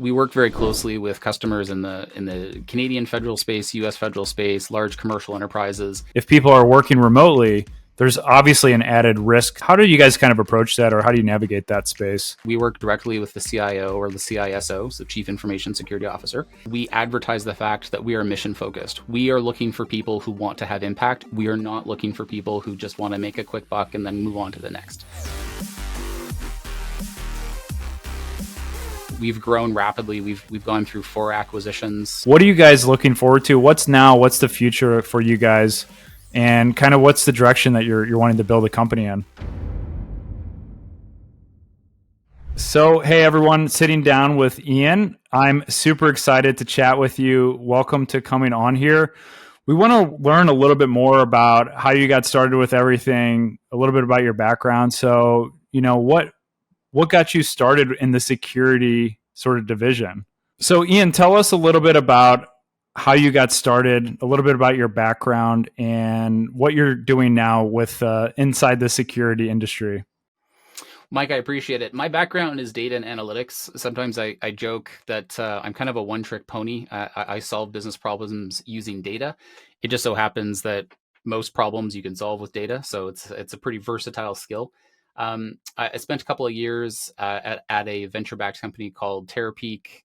We worked very closely with customers in the Canadian federal space, US federal space, large commercial enterprises. If people are working remotely, there's obviously an added risk. How do you guys kind of approach that, or how do you navigate that space? We work directly with the CIO or the CISO, so Chief Information Security Officer. We advertise the fact that we are mission focused. We are looking for people who want to have impact. We are not looking for people who just want to make a quick buck and then move on to the next. We've grown rapidly. We've gone through 4 acquisitions. What are you guys looking forward to? What's now? What's the future for you guys? And kind of what's the direction that you're wanting to build a company in? So, hey everyone, sitting down with Ian. I'm super excited to chat with you. Welcome to coming on here. We want to learn a little bit more about how you got started with everything, a little bit about your background. So, what got you started in the security sort of division? So Ian, tell us a little bit about how you got started, a little bit about your background and what you're doing now with inside the security industry. Mike, I appreciate it. My background is data and analytics. Sometimes I joke that I'm kind of a one-trick pony. I solve business problems using data. It just so happens that most problems you can solve with data. So it's a pretty versatile skill. I spent a couple of years at a venture-backed company called Terapeak,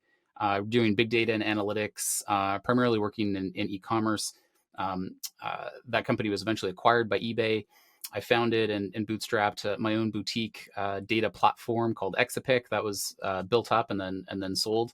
doing big data and analytics, primarily working in e-commerce. That company was eventually acquired by eBay. I founded and bootstrapped my own boutique data platform called Exapic that was built up and then sold.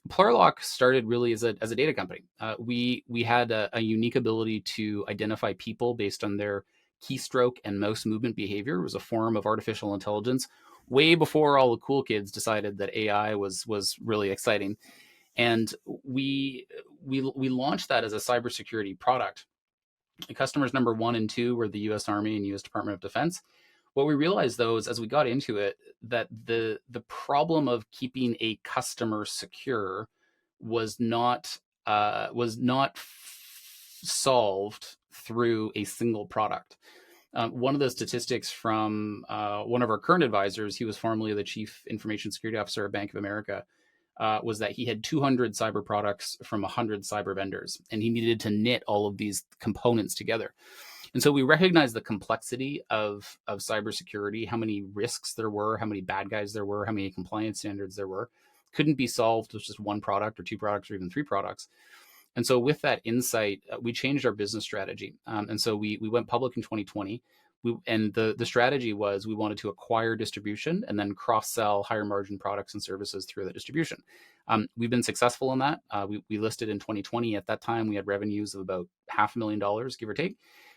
Plurilock started really as a data company. We had a unique ability to identify people based on their keystroke and mouse movement behavior. It was a form of artificial intelligence way before all the cool kids decided that AI was really exciting. And we launched that as a cybersecurity product. And customers number 1 and 2 were the US Army and US Department of Defense. What we realized though is as we got into it, that the problem of keeping a customer secure was not solved through a single product. One of the statistics from one of our current advisors, he was formerly the Chief Information Security Officer at Bank of America, was that he had 200 cyber products from 100 cyber vendors, and he needed to knit all of these components together. And so we recognized the complexity of cybersecurity, how many risks there were, how many bad guys there were, how many compliance standards there were. Couldn't be solved with just one product or 2 products or even 3 products. And so with that insight, we changed our business strategy. And so we went public in 2020. And the strategy was we wanted to acquire distribution and then cross-sell higher margin products and services through that distribution. We've been successful in that. We listed in 2020. At that time, we had revenues of about $500,000, give or take.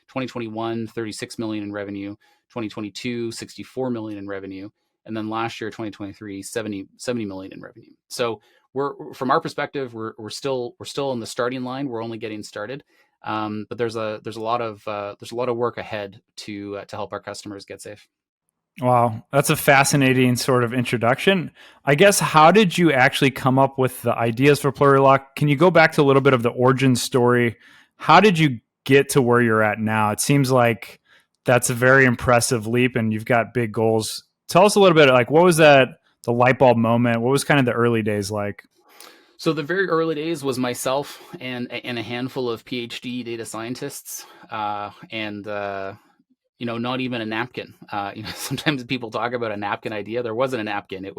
2021, 36 million in revenue. 2022, 64 million in revenue. And then last year, 2023, 70 million in revenue. So from our perspective, we're still in the starting line. We're only getting started, but there's a lot of work ahead to help our customers get safe. Wow, that's a fascinating sort of introduction. I guess, how did you actually come up with the ideas for Plurilock? Can you go back to a little bit of the origin story? How did you get to where you're at now? It seems like that's a very impressive leap, and you've got big goals. Tell us a little bit, like, what was the light bulb moment? What was kind of the early days like? So the very early days was myself and a handful of PhD data scientists, and not even a napkin. Sometimes people talk about a napkin idea. There wasn't a napkin.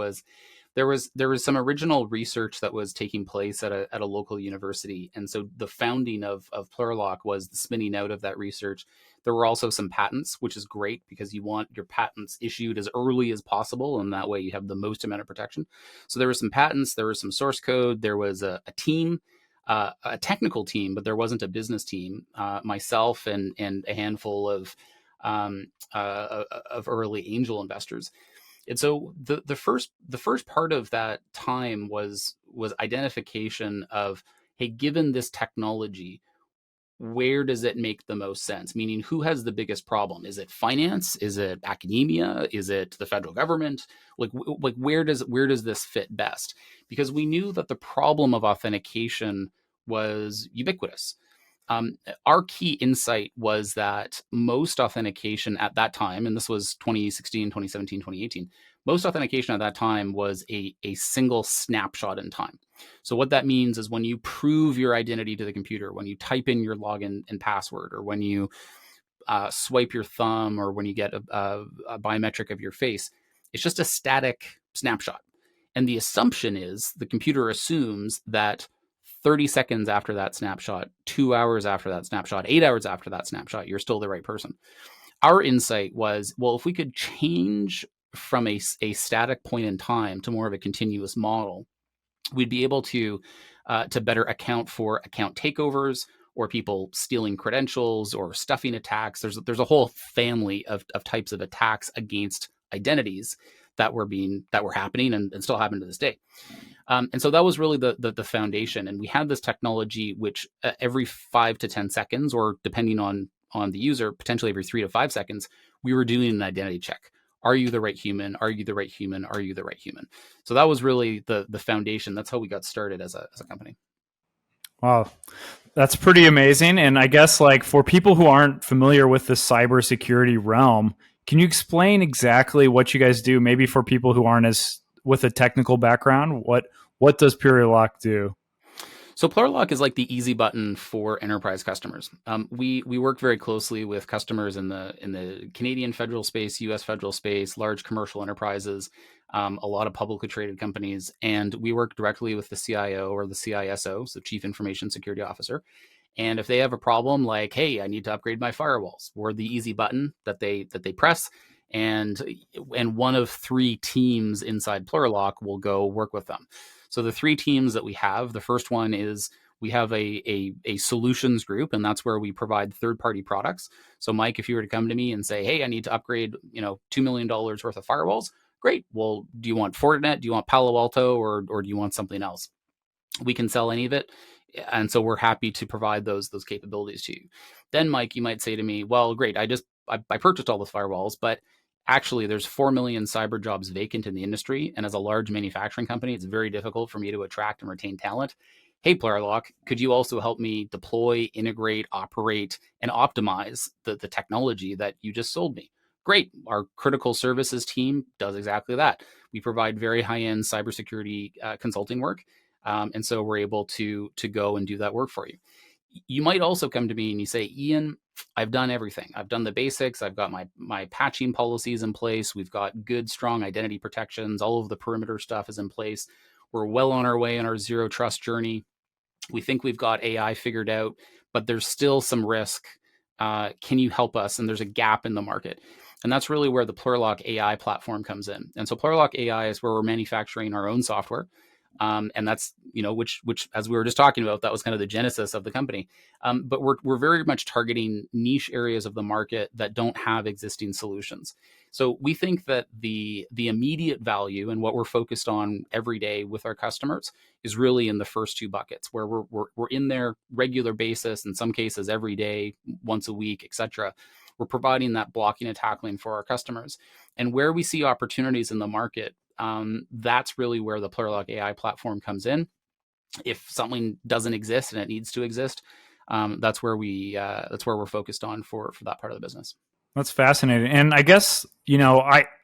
There was some original research that was taking place at a local university, and so the founding of Plurilock was the spinning out of that research. There were also some patents, which is great because you want your patents issued as early as possible, and that way you have the most amount of protection. So there were some patents, there was some source code, there was a team, a technical team, but there wasn't a business team. Myself and a handful of early angel investors. And so the first part of that time was identification of, hey, given this technology, where does it make the most sense? Meaning, who has the biggest problem? Is it finance? Is it academia? Is it the federal government? Like where does this fit best? Because we knew that the problem of authentication was ubiquitous. Our key insight was that most authentication at that time, and this was 2016, 2017, 2018, Most authentication at that time was a single snapshot in time. So what that means is when you prove your identity to the computer, when you type in your login and password, or when you swipe your thumb, or when you get a biometric of your face, it's just a static snapshot. And the assumption is, the computer assumes that 30 seconds after that snapshot, 2 hours after that snapshot, 8 hours after that snapshot, you're still the right person. Our insight was, well, if we could change from a static point in time to more of a continuous model, we'd be able to better account for account takeovers, or people stealing credentials, or stuffing attacks. There's a whole family of types of attacks against identities that were happening and still happen to this day. And so that was really the foundation. And we had this technology which every 5 to 10 seconds, or depending on the user, potentially every 3 to 5 seconds, we were doing an identity check. Are you the right human? Are you the right human? Are you the right human? So that was really the foundation. That's how we got started as a company. Wow. That's pretty amazing. And I guess, like, for people who aren't familiar with the cybersecurity realm, can you explain exactly what you guys do? Maybe for people who aren't as with a technical background, what does Plurilock do? So Plurilock is like the easy button for enterprise customers. We work very closely with customers in the Canadian federal space, U.S. federal space, large commercial enterprises, a lot of publicly traded companies, and we work directly with the CIO or the CISO, so Chief Information Security Officer. And if they have a problem like, hey, I need to upgrade my firewalls, we're the easy button that they press, and one of 3 teams inside Plurilock will go work with them. So the 3 teams that we have, the first one is, we have a solutions group, and that's where we provide third-party products. So Mike, if you were to come to me and say, hey, I need to upgrade, $2 million worth of firewalls, great. Well, do you want Fortinet? Do you want Palo Alto, or do you want something else? We can sell any of it. And so we're happy to provide those capabilities to you. Then, Mike, you might say to me, well, great, I purchased all those firewalls, but actually there's 4 million cyber jobs vacant in the industry. And as a large manufacturing company, it's very difficult for me to attract and retain talent. Hey, Plurilock, could you also help me deploy, integrate, operate, and optimize the technology that you just sold me? Great. Our critical services team does exactly that. We provide very high-end cybersecurity consulting work. And so we're able to go and do that work for you. You might also come to me and you say, Ian, I've done everything. I've done the basics. I've got my patching policies in place. We've got good, strong identity protections. All of the perimeter stuff is in place. We're well on our way on our zero trust journey. We think we've got AI figured out, but there's still some risk. Can you help us? And there's a gap in the market. And that's really where the Plurilock AI platform comes in. And so Plurilock AI is where we're manufacturing our own software. And that's, which, as we were just talking about, that was kind of the genesis of the company. But we're very much targeting niche areas of the market that don't have existing solutions. So we think that the immediate value and what we're focused on every day with our customers is really in the first 2 buckets, where we're in their regular basis, in some cases every day, once a week, etc. We're providing that blocking and tackling for our customers. And where we see opportunities in the market, that's really where the Plurilock AI platform comes in. If something doesn't exist and it needs to exist, that's where we're focused on for that part of the business. That's fascinating. And I guess,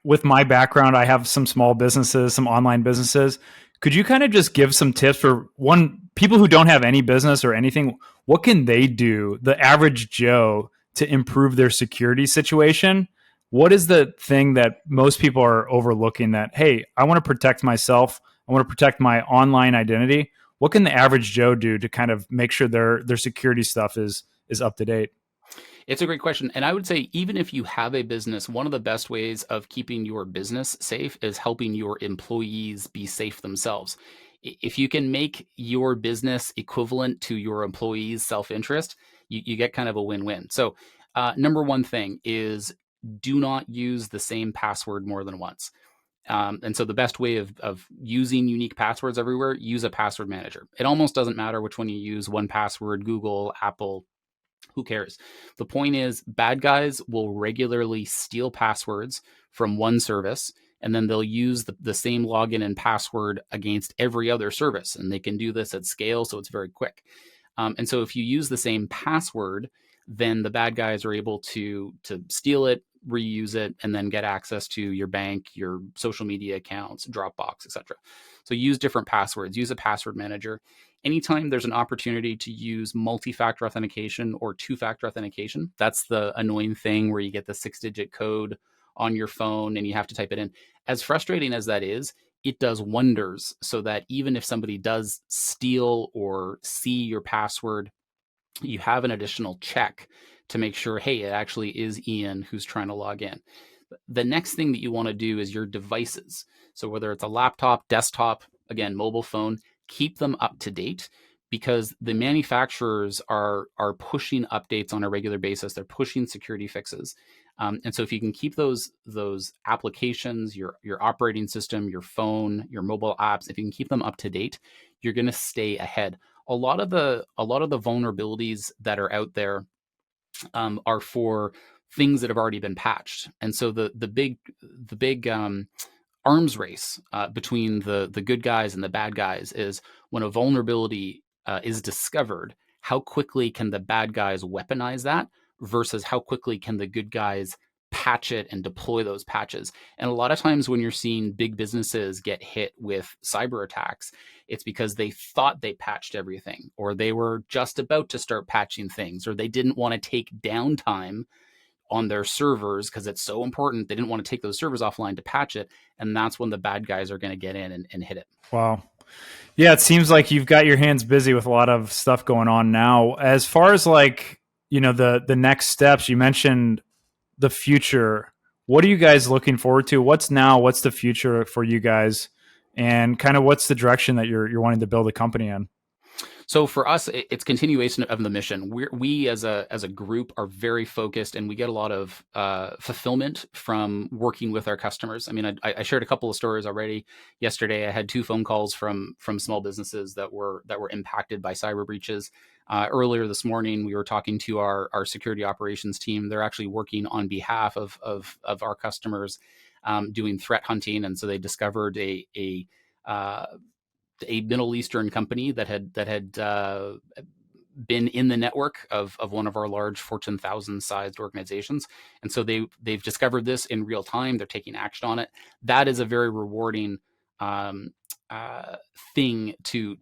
with my background, I have some small businesses, some online businesses. Could you kind of just give some tips for people who don't have any business or anything? What can they do, the average Joe, to improve their security situation? What is the thing that most people are overlooking that, hey, I want to protect myself, I want to protect my online identity? What can the average Joe do to kind of make sure their security stuff is up to date? It's a great question. And I would say, even if you have a business, one of the best ways of keeping your business safe is helping your employees be safe themselves. If you can make your business equivalent to your employees' self-interest, you get kind of a win-win. So number one thing is, do not use the same password more than once. And so the best way of using unique passwords everywhere, use a password manager. It almost doesn't matter which one you use, 1Password, Google, Apple, who cares? The point is, bad guys will regularly steal passwords from one service, and then they'll use the same login and password against every other service. And they can do this at scale, so it's very quick. And so if you use the same password, then the bad guys are able to steal it, reuse it, and then get access to your bank, your social media accounts, Dropbox, etc. So use different passwords, use a password manager. Anytime there's an opportunity to use multi-factor authentication or two-factor authentication, that's the annoying thing where you get the 6-digit code on your phone and you have to type it in. As frustrating as that is, it does wonders so that even if somebody does steal or see your password, you have an additional check to make sure, hey, it actually is Ian who's trying to log in. The next thing that you want to do is your devices. So whether it's a laptop, desktop, again, mobile phone, keep them up to date, because the manufacturers are pushing updates on a regular basis. They're pushing security fixes. And so if you can keep those applications, your operating system, your phone, your mobile apps, if you can keep them up to date, you're going to stay ahead. A lot of the vulnerabilities that are out there are for things that have already been patched. And so the big arms race between the good guys and the bad guys is when a vulnerability is discovered, how quickly can the bad guys weaponize that versus how quickly can the good guys patch it and deploy those patches. And a lot of times when you're seeing big businesses get hit with cyber attacks, it's because they thought they patched everything, or they were just about to start patching things, or they didn't want to take downtime on their servers because it's so important. They didn't want to take those servers offline to patch it. And that's when the bad guys are going to get in and hit it. Wow. Yeah, it seems like you've got your hands busy with a lot of stuff going on now. As far as like, the next steps, you mentioned the future. What are you guys looking forward to? What's now? What's the future for you guys? And kind of what's the direction that you're wanting to build a company in? So for us, it's continuation of the mission. We as a group are very focused, and we get a lot of fulfillment from working with our customers. I mean, I shared a couple of stories already yesterday. I had 2 phone calls from small businesses that were impacted by cyber breaches. Earlier this morning, we were talking to our security operations team. They're actually working on behalf of our customers, doing threat hunting, and so they discovered a Middle Eastern company that had been in the network of one of our large Fortune 1000 sized organizations. And so they've discovered this in real time. They're taking action on it. That is a very rewarding thing to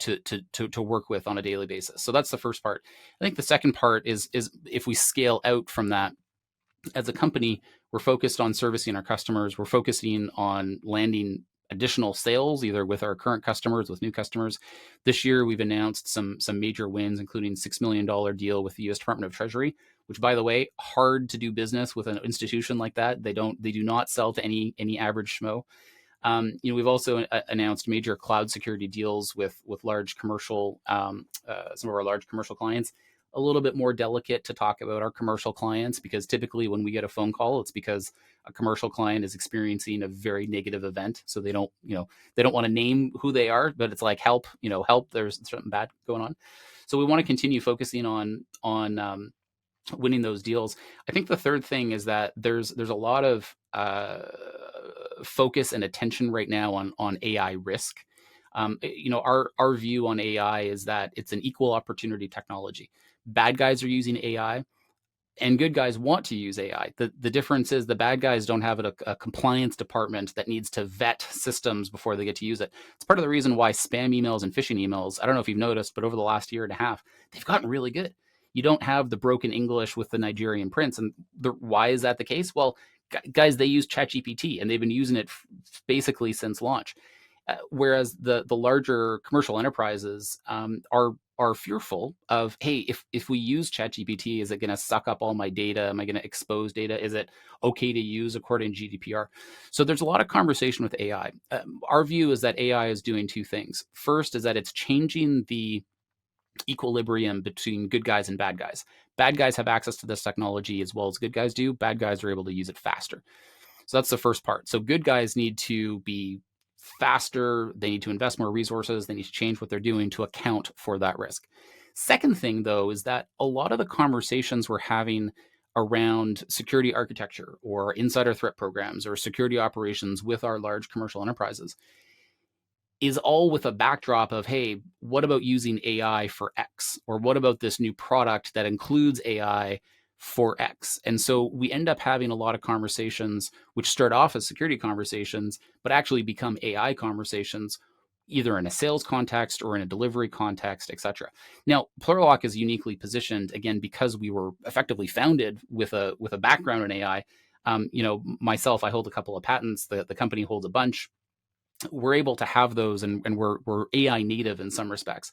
work with on a daily basis. So that's the first part. I think the second part is if we scale out from that, as a company, we're focused on servicing our customers. We're focusing on landing additional sales, either with our current customers, with new customers. This year, we've announced some major wins, including $6 million deal with the U.S. Department of Treasury, which, by the way, hard to do business with an institution like that. They do not sell to any average schmo. We've also announced major cloud security deals with large commercial, some of our large commercial clients. A little bit more delicate to talk about our commercial clients, because typically when we get a phone call, it's because a commercial client is experiencing a very negative event. So they don't want to name who they are, but it's like, help, there's something bad going on. So we want to continue focusing on winning those deals. I think the third thing is that there's a lot of focus and attention right now on AI risk. Our view on AI is that it's an equal opportunity technology. Bad guys are using AI, and good guys want to use AI. The difference is the bad guys don't have a compliance department that needs to vet systems before they get to use it. It's part of the reason why spam emails and phishing emails, I don't know if you've noticed, but over the last year and a half, they've gotten really good. You don't have the broken English with the Nigerian prints. And why is that the case? Well, guys, they use ChatGPT, and they've been using it basically since launch. Whereas the larger commercial enterprises are fearful of, hey, if we use ChatGPT, is it going to suck up all my data? Am I going to expose data? Is it okay to use according to GDPR? So there's a lot of conversation with AI. Our view is that AI is doing 2 things. First is that it's changing the equilibrium between good guys and bad guys. Bad guys have access to this technology as well as good guys do. Bad guys are able to use it faster. So that's the first part. So good guys need to be faster. They need to invest more resources. They need to change what they're doing to account for that risk. Second thing, though, is that a lot of the conversations we're having around security architecture or insider threat programs or security operations with our large commercial enterprises is all with a backdrop of, hey, what about using AI for X? Or what about this new product that includes AI for X. And so we end up having a lot of conversations which start off as security conversations, but actually become AI conversations, either in a sales context or in a delivery context, et cetera. Now, Plurilock is uniquely positioned, again, because we were effectively founded with a background in AI. Myself, I hold a couple of patents. The company holds a bunch. We're able to have those, and we're AI native in some respects.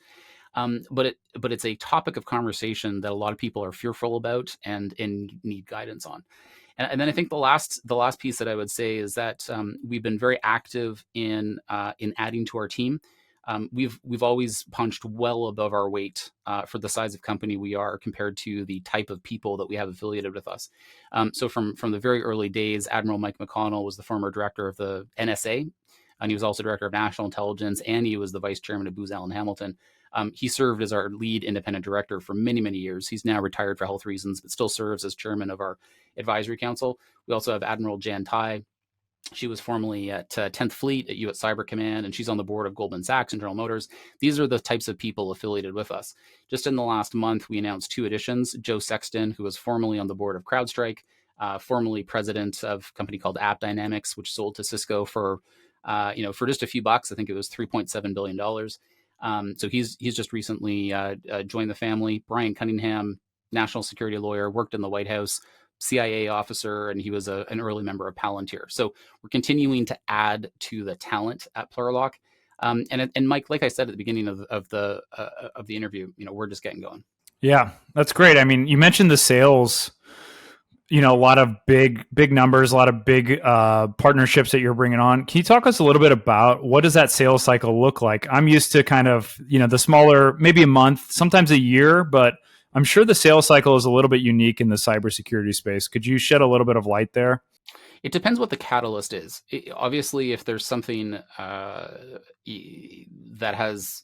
But it's a topic of conversation that a lot of people are fearful about and need guidance on. And then I think the last piece that I would say is that we've been very active in adding to our team. We've always punched well above our weight for the size of company we are compared to the type of people that we have affiliated with us. So from the very early days, Admiral Mike McConnell was the former director of the NSA, and he was also director of national intelligence, and he was the vice chairman of Booz Allen Hamilton. He served as our lead independent director for many, many years. He's now retired for health reasons, but still serves as chairman of our advisory council. We also have Admiral Jan Tai. She was formerly at 10th Fleet at U.S. Cyber Command, and she's on the board of Goldman Sachs and General Motors. These are the types of people affiliated with us. Just in the last month, we announced 2 additions. Joe Sexton, who was formerly on the board of CrowdStrike, formerly president of a company called App Dynamics, which sold to Cisco for just a few bucks. I think it was $3.7 billion. So he's just recently joined the family. Brian Cunningham, national security lawyer, worked in the White House, CIA officer, and he was an early member of Palantir. So we're continuing to add to the talent at Plurilock. And Mike, like I said at the beginning of the interview, we're just getting going. Yeah, that's great. I mean, you mentioned the sales. A lot of big numbers, a lot of big partnerships that you're bringing on. Can you talk us a little bit about what does that sales cycle look like? I'm used to kind of, the smaller, maybe a month, sometimes a year, but I'm sure the sales cycle is a little bit unique in the cybersecurity space. Could you shed a little bit of light there? It depends what the catalyst is. Obviously, if there's something that has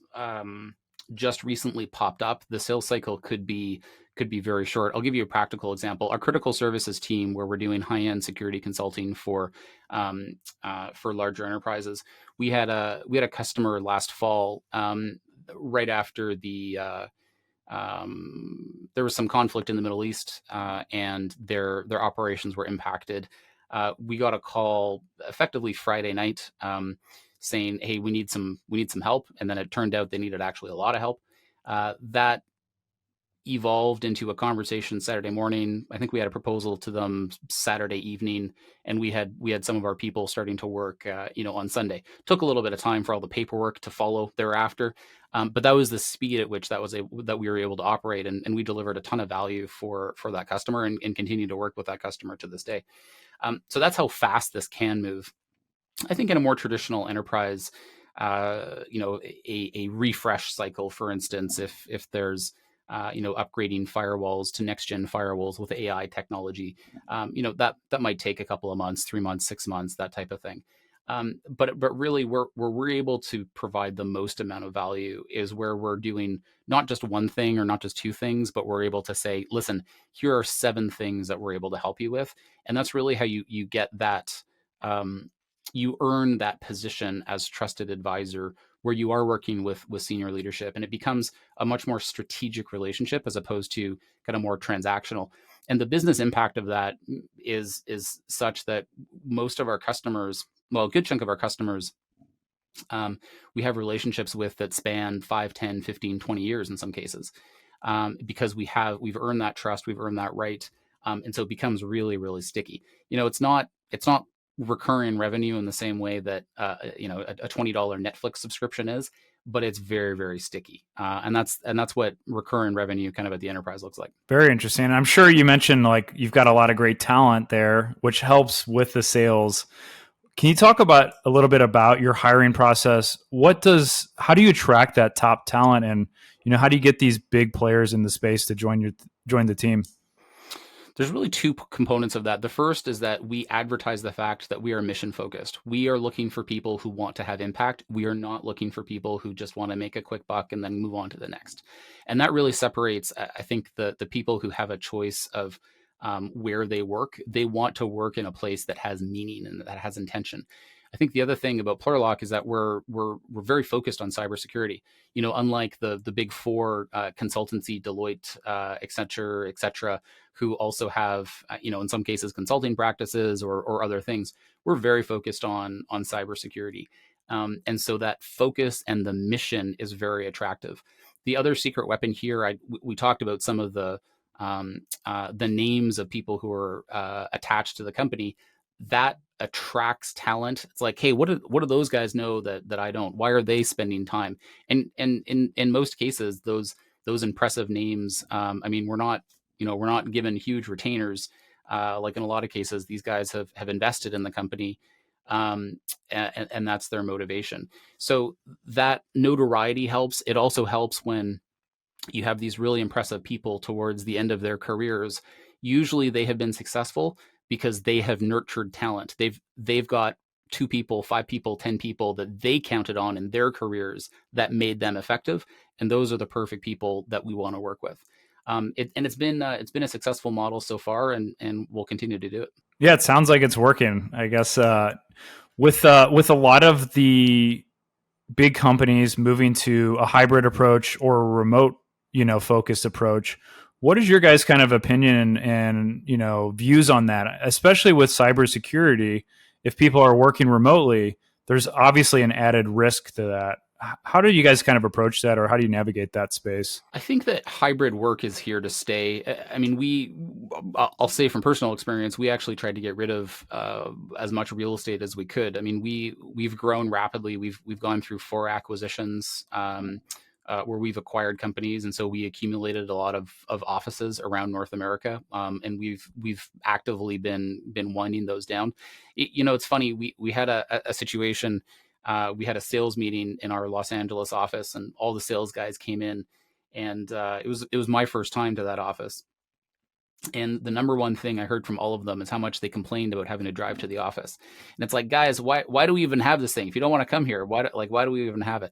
just recently popped up, the sales cycle could be very short. I'll give you a practical example. Our critical services team, where we're doing high-end security consulting for larger enterprises, we had a customer last fall, right after there was some conflict in the Middle East, and their operations were impacted. We got a call effectively Friday night, saying, "Hey, we need some help," and then it turned out they needed actually a lot of help. That evolved into a conversation Saturday morning. I think we had a proposal to them Saturday evening, and we had some of our people starting to work, on Sunday. Took a little bit of time for all the paperwork to follow thereafter, but that was the speed at which that we were able to operate, and we delivered a ton of value for that customer, and continue to work with that customer to this day. So that's how fast this can move. I think in a more traditional enterprise, a refresh cycle, for instance, if there's upgrading firewalls to next gen firewalls with AI technology, that might take a couple of months, 3 months, 6 months, that type of thing. But really, where we're able to provide the most amount of value is where we're doing not just one thing or not just 2 things, but we're able to say, listen, here are 7 things that we're able to help you with, and that's really how you get that. You earn that position as trusted advisor, where you are working with senior leadership, and it becomes a much more strategic relationship as opposed to kind of more transactional. And the business impact of that is such that most of our customers, well, a good chunk of our customers, we have relationships with that span 5, 10, 15, 20 years in some cases, because we've earned that trust, we've earned that right. And so it becomes really, really sticky. It's not recurring revenue in the same way that a $20 Netflix subscription is, but it's very, very sticky, and that's what recurring revenue kind of at the enterprise looks like. Very interesting. I'm sure you mentioned like you've got a lot of great talent there, which helps with the sales. Can you talk a little bit about your hiring process? How do you attract that top talent, and how do you get these big players in the space to join the team? There's really 2 components of that. The first is that we advertise the fact that we are mission focused. We are looking for people who want to have impact. We are not looking for people who just want to make a quick buck and then move on to the next. And that really separates, I think, the people who have a choice of where they work. They want to work in a place that has meaning and that has intention. I think the other thing about Plurilock is that we're very focused on cybersecurity. Unlike the big four consultancy, Deloitte, Accenture, et cetera, who also have in some cases consulting practices or other things, we're very focused on cybersecurity. And so that focus and the mission is very attractive. The other secret weapon here, we talked about some of the names of people who are attached to the company. That attracts talent. It's like, hey, what do those guys know that I don't? Why are they spending time? And in most cases, those impressive names. I mean, we're not given huge retainers. Like in a lot of cases, these guys have invested in the company, and that's their motivation. So that notoriety helps. It also helps when you have these really impressive people towards the end of their careers. Usually they have been successful because they have nurtured talent. They've got 2 people, 5 people, 10 people that they counted on in their careers that made them effective, and those are the perfect people that we want to work with. It's been a successful model so far, and we'll continue to do it. Yeah, it sounds like it's working. I guess with a lot of the big companies moving to a hybrid approach or a remote, focused approach. What is your guys' kind of opinion and views on that, especially with cybersecurity? If people are working remotely, there's obviously an added risk to that. How do you guys kind of approach that, or how do you navigate that space? I think that hybrid work is here to stay. I mean, I'll say from personal experience, we actually tried to get rid of as much real estate as we could. I mean, we've grown rapidly. We've gone through 4 acquisitions, where we've acquired companies, and so we accumulated a lot of offices around North America, and we've actively been winding those down. It's funny. We had a situation. We had a sales meeting in our Los Angeles office, and all the sales guys came in, and it was my first time to that office. And the number one thing I heard from all of them is how much they complained about having to drive to the office. And it's like, guys, why do we even have this thing? If you don't want to come here, why do we even have it?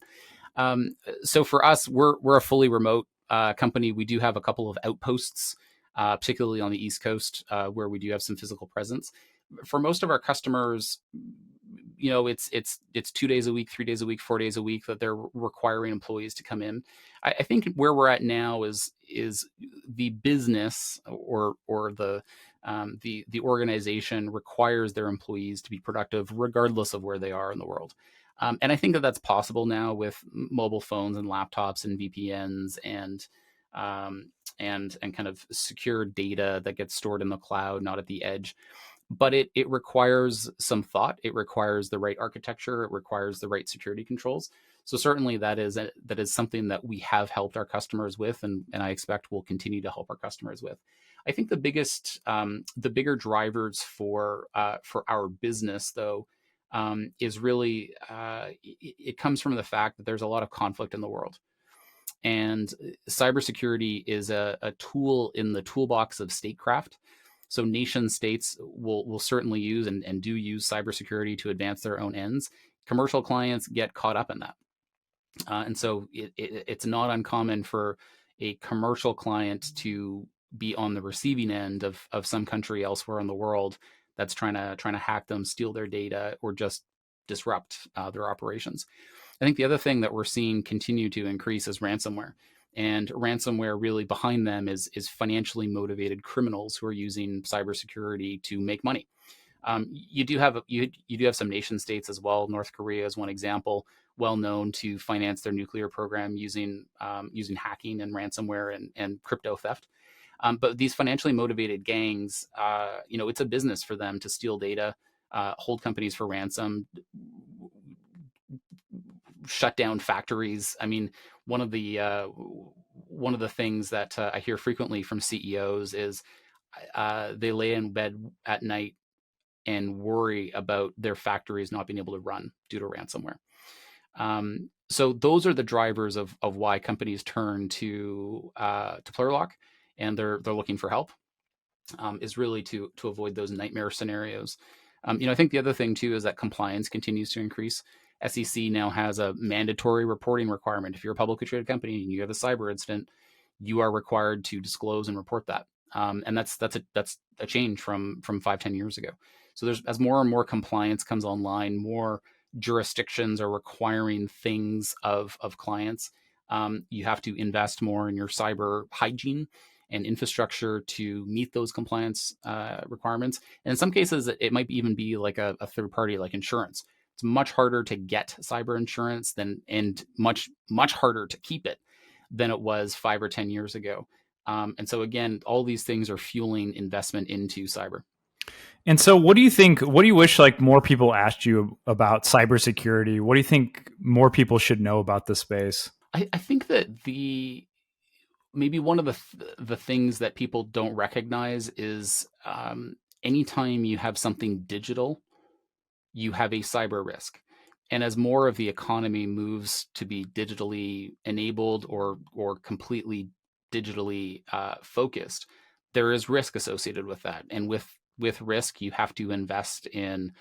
So for us, we're a fully remote company. We do have a couple of outposts, particularly on the East Coast, where we do have some physical presence. For most of our customers, it's 2 days a week, 3 days a week, 4 days a week that they're requiring employees to come in. I think where we're at now is the business or the organization requires their employees to be productive regardless of where they are in the world. And I think that that's possible now with mobile phones and laptops and VPNs and kind of secure data that gets stored in the cloud, not at the edge. But it requires some thought. It requires the right architecture. It requires the right security controls. So certainly that is something that we have helped our customers with, and I expect we'll continue to help our customers with. I think the bigger drivers for our business, though, is really it comes from the fact that there's a lot of conflict in the world. And cybersecurity is a tool in the toolbox of statecraft. So nation states will certainly use and do use cybersecurity to advance their own ends. Commercial clients get caught up in that. And so it's not uncommon for a commercial client to be on the receiving end of some country elsewhere in the world that's trying to hack them, steal their data, or just disrupt their operations. I think the other thing that we're seeing continue to increase is ransomware. And ransomware, really behind them is financially motivated criminals who are using cybersecurity to make money. You do have some nation states as well. North Korea is one example, well known to finance their nuclear program using hacking and ransomware and crypto theft. But these financially motivated gangs, it's a business for them to steal data, hold companies for ransom, shut down factories. I mean, one of the things that I hear frequently from CEOs is they lay in bed at night and worry about their factories not being able to run due to ransomware. So those are the drivers of why companies turn to Plurilock, and they're looking for help. Is really to avoid those nightmare scenarios. I think the other thing too is that compliance continues to increase. SEC now has a mandatory reporting requirement. If you're a publicly traded company and you have a cyber incident, you are required to disclose and report that. And that's a change from 5-10 years ago. So there's, as more and more compliance comes online, more jurisdictions are requiring things of clients. You have to invest more in your cyber hygiene and infrastructure to meet those compliance requirements. And in some cases, it might even be like a third party, like insurance. It's much harder to get cyber insurance and much harder to keep it than it was 5 or 10 years ago. And so again, all these things are fueling investment into cyber. And so what do you think, what do you wish like more people asked you about cybersecurity? What do you think more people should know about this space? I think that maybe one of the things that people don't recognize is anytime you have something digital, you have a cyber risk. And as more of the economy moves to be digitally enabled or completely digitally focused, there is risk associated with that. And with risk, you have to invest in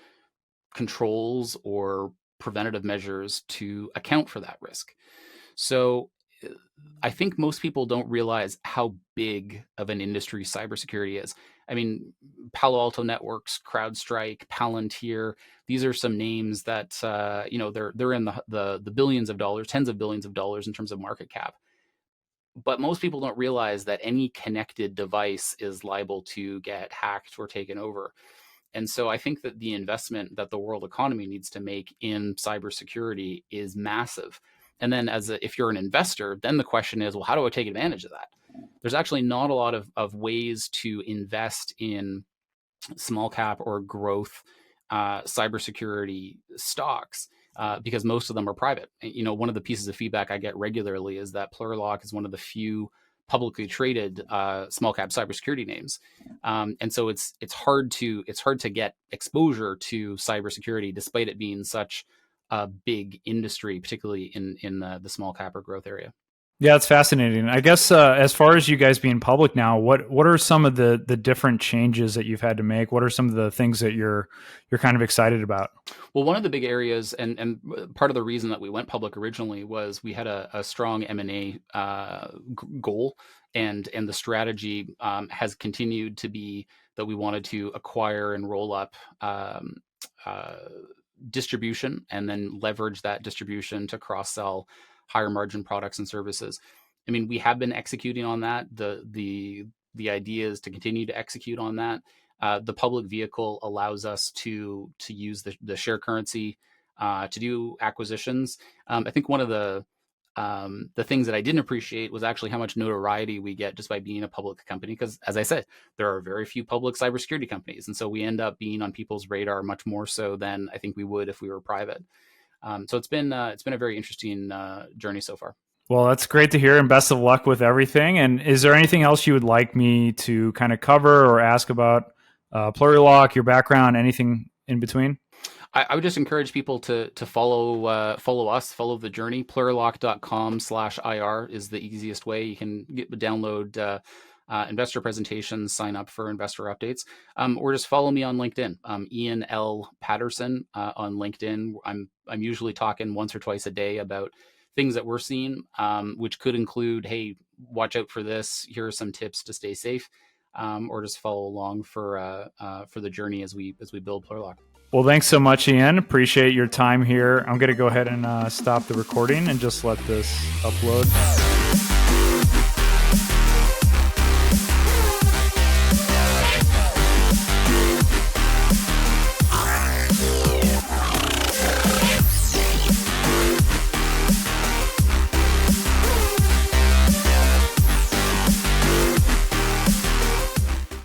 controls or preventative measures to account for that risk. So I think most people don't realize how big of an industry cybersecurity is. I mean, Palo Alto Networks, CrowdStrike, Palantir, these are some names that they're in the billions of dollars, tens of billions of dollars in terms of market cap. But most people don't realize that any connected device is liable to get hacked or taken over. And so I think that the investment that the world economy needs to make in cybersecurity is massive. And then if you're an investor, then the question is, well, how do I take advantage of that? There's actually not a lot of ways to invest in small cap or growth cybersecurity stocks because most of them are private. One of the pieces of feedback I get regularly is that Plurilock is one of the few publicly traded small cap cybersecurity names, and so it's hard to get exposure to cybersecurity despite it being such a big industry, particularly in the small cap or growth area. Yeah, it's fascinating. I guess as far as you guys being public now, what are some of the different changes that you've had to make? What are some of the things that you're kind of excited about? Well, one of the big areas, and part of the reason that we went public originally was we had a strong M&A goal, and the strategy has continued to be that we wanted to acquire and roll up distribution and then leverage that distribution to cross-sell higher margin products and services. I mean, we have been executing on that. The idea is to continue to execute on that. The public vehicle allows us to use the share currency to do acquisitions. I think one of the things that I didn't appreciate was actually how much notoriety we get just by being a public company. Because as I said, there are very few public cybersecurity companies. And so we end up being on people's radar much more so than I think we would if we were private. So it's been a very interesting journey so far. Well, that's great to hear, and best of luck with everything. And is there anything else you would like me to kind of cover or ask about Plurilock, your background, anything in between? I would just encourage people to follow us, follow the journey. Plurilock.com/IR is the easiest way. You can download investor presentations, sign up for investor updates, or just follow me on LinkedIn. Ian L. Paterson on LinkedIn. I'm usually talking once or twice a day about things that we're seeing, which could include, hey, watch out for this. Here are some tips to stay safe, or just follow along for the journey as we build Plurilock. Well, thanks so much, Ian. Appreciate your time here. I'm going to go ahead and stop the recording and just let this upload.